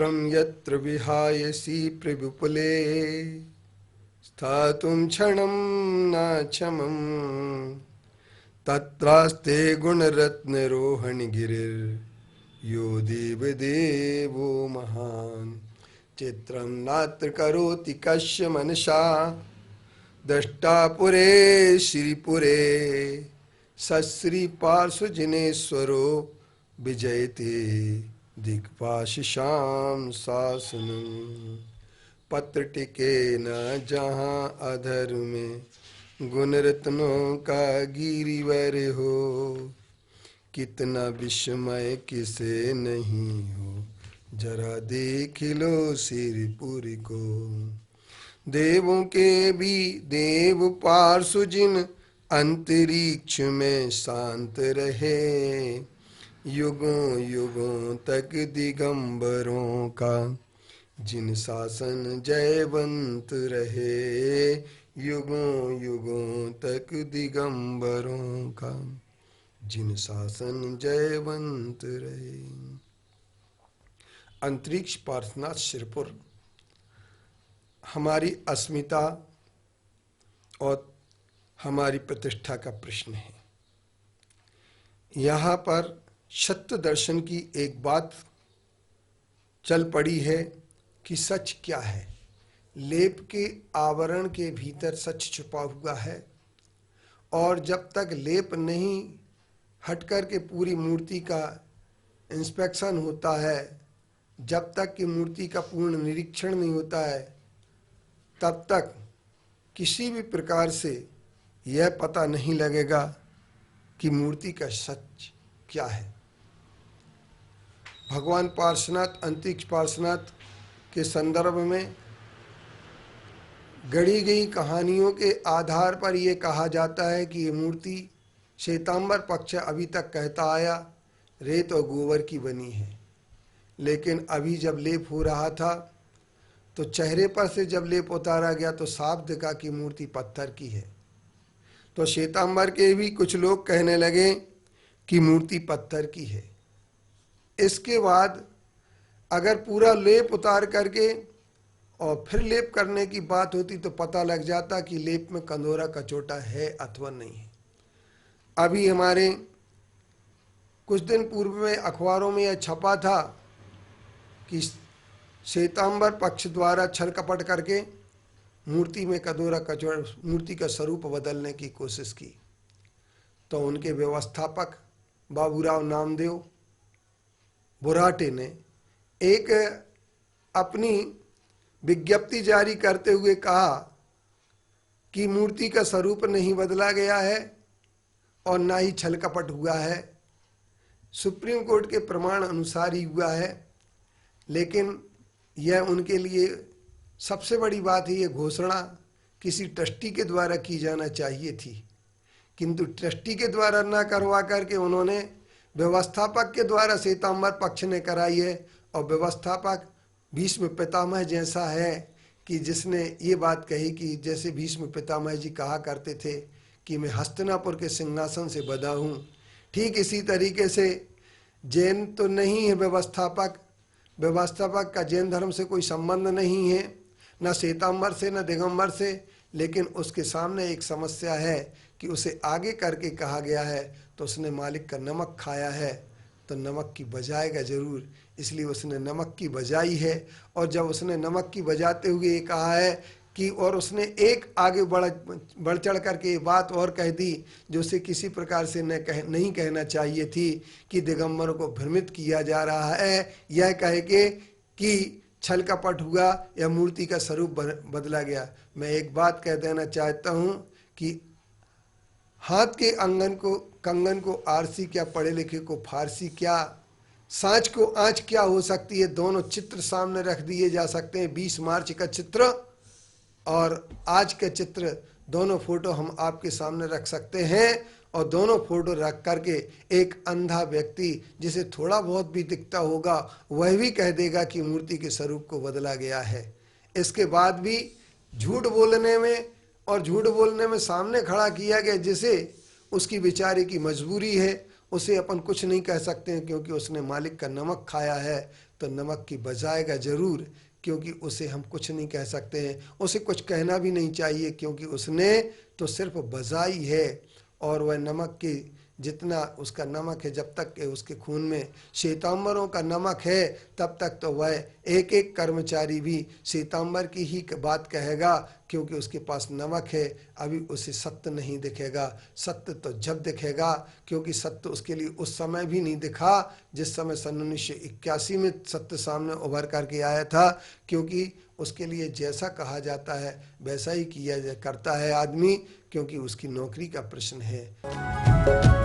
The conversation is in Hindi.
चित्रं यत्र विहायसि प्रविपुले स्थातुं क्षणं नाक्षमम् तत्रास्ते गुणरत्नरोहणगिरिर्यो देवदेवो महान् चित्रं नात्र करोति कस्य मनसा दृष्टा पुरे श्रीपुरे सश्री पार्श्वजिनेश्वरो विजयते दिक्पाशिषां शासनम् पत्र टिके न जहाँ अधर में गुण रत्नों का गिरिवर हो कितना विस्मय किसे नहीं हो जरा देख लो श्रीपुरी को देवों के भी देव पार्श्वजिन अंतरिक्ष में शांत रहे युगों युगों तक दिगंबरों का जिन शासन जयवंत रहे युगों युगों तक दिगंबरों का जिन शासन जयवंत रहे। अंतरिक्ष पार्श्वनाथ श्रीपुर हमारी अस्मिता और हमारी प्रतिष्ठा का प्रश्न है। यहाँ पर सत्य दर्शन की एक बात चल पड़ी है कि सच क्या है। लेप के आवरण के भीतर सच छुपा हुआ है और जब तक लेप नहीं हट कर के पूरी मूर्ति का इंस्पेक्शन होता है, जब तक कि मूर्ति का पूर्ण निरीक्षण नहीं होता है, तब तक किसी भी प्रकार से यह पता नहीं लगेगा कि मूर्ति का सच क्या है। भगवान पार्श्वनाथ अंतरिक्ष पार्श्वनाथ के संदर्भ में गढ़ी गई कहानियों के आधार पर यह कहा जाता है कि ये मूर्ति श्वेतांबर पक्ष अभी तक कहता आया रेत और गोबर की बनी है, लेकिन अभी जब लेप हो रहा था तो चेहरे पर से जब लेप उतारा गया तो साफ दिखा कि मूर्ति पत्थर की है। तो श्वेतांबर के भी कुछ लोग कहने लगे कि मूर्ति पत्थर की है। इसके बाद अगर पूरा लेप उतार करके और फिर लेप करने की बात होती तो पता लग जाता कि लेप में कंदोरा कचोटा है अथवा नहीं है। अभी हमारे कुछ दिन पूर्व में अखबारों में यह छपा था कि श्वेतांबर पक्ष द्वारा छल कपट करके मूर्ति में कंदोरा कचोटा मूर्ति का स्वरूप बदलने की कोशिश की। तो उनके व्यवस्थापक बाबूराव नामदेव बुराटे ने एक अपनी विज्ञप्ति जारी करते हुए कहा कि मूर्ति का स्वरूप नहीं बदला गया है और ना ही छल कपट हुआ है, सुप्रीम कोर्ट के प्रमाण अनुसार ही हुआ है। लेकिन यह उनके लिए सबसे बड़ी बात है, ये घोषणा किसी ट्रस्टी के द्वारा की जाना चाहिए थी, किंतु ट्रस्टी के द्वारा ना करवा करके उन्होंने व्यवस्थापक के द्वारा श्वेतांबर पक्ष ने कराई है। और व्यवस्थापक भीष्म पितामह जैसा है कि जिसने ये बात कही कि जैसे भीष्म पितामह जी कहा करते थे कि मैं हस्तिनापुर के सिंहासन से बधा हूँ, ठीक इसी तरीके से जैन तो नहीं है व्यवस्थापक, व्यवस्थापक का जैन धर्म से कोई संबंध नहीं है, न श्वेतांबर से न दिगंबर से, लेकिन उसके सामने एक समस्या है कि उसे आगे करके कहा गया है तो उसने मालिक का नमक खाया है तो नमक की बजाएगा जरूर, इसलिए उसने नमक की बजाई है। और जब उसने नमक की बजाते हुए ये कहा है कि और उसने एक आगे बढ़ चढ़ करके ये बात और कह दी जो उसे किसी प्रकार से नहीं कहना चाहिए थी कि दिगंबरों को भ्रमित किया जा रहा है, यह कह के कि छल कपट हुआ या मूर्ति का स्वरूप बदला गया। मैं एक बात कह देना चाहता हूँ कि हाथ के कंगन को आरसी क्या, पढ़े लिखे को फारसी क्या, सांच को आंच क्या हो सकती है। दोनों चित्र सामने रख दिए जा सकते हैं, 20 मार्च का चित्र और आज का चित्र, दोनों फोटो हम आपके सामने रख सकते हैं। और दोनों फोटो रख करके एक अंधा व्यक्ति जिसे थोड़ा बहुत भी दिखता होगा वह भी कह देगा कि मूर्ति के स्वरूप को बदला गया है। इसके बाद भी झूठ बोलने में और झूठ बोलने में सामने खड़ा किया गया जिसे उसकी बेचारे की मजबूरी है, उसे अपन कुछ नहीं कह सकते हैं क्योंकि उसने मालिक का नमक खाया है, तो नमक की बजाएगा ज़रूर, क्योंकि उसे हम कुछ नहीं कह सकते हैं। उसे कुछ कहना भी नहीं चाहिए क्योंकि उसने तो सिर्फ बजाई है। और वह नमक की जितना उसका नमक है, जब तक के उसके खून में श्वेतांबरों का नमक है, तब तक तो वह एक एक कर्मचारी भी श्वेतांबर की ही बात कहेगा, क्योंकि उसके पास नमक है। अभी उसे सत्य नहीं दिखेगा, सत्य तो जब दिखेगा, क्योंकि सत्य उसके लिए उस समय भी नहीं दिखा जिस समय सन 1981 में सत्य सामने उभर करके आया था, क्योंकि उसके लिए जैसा कहा जाता है वैसा ही किया करता है आदमी, क्योंकि उसकी नौकरी का प्रश्न है।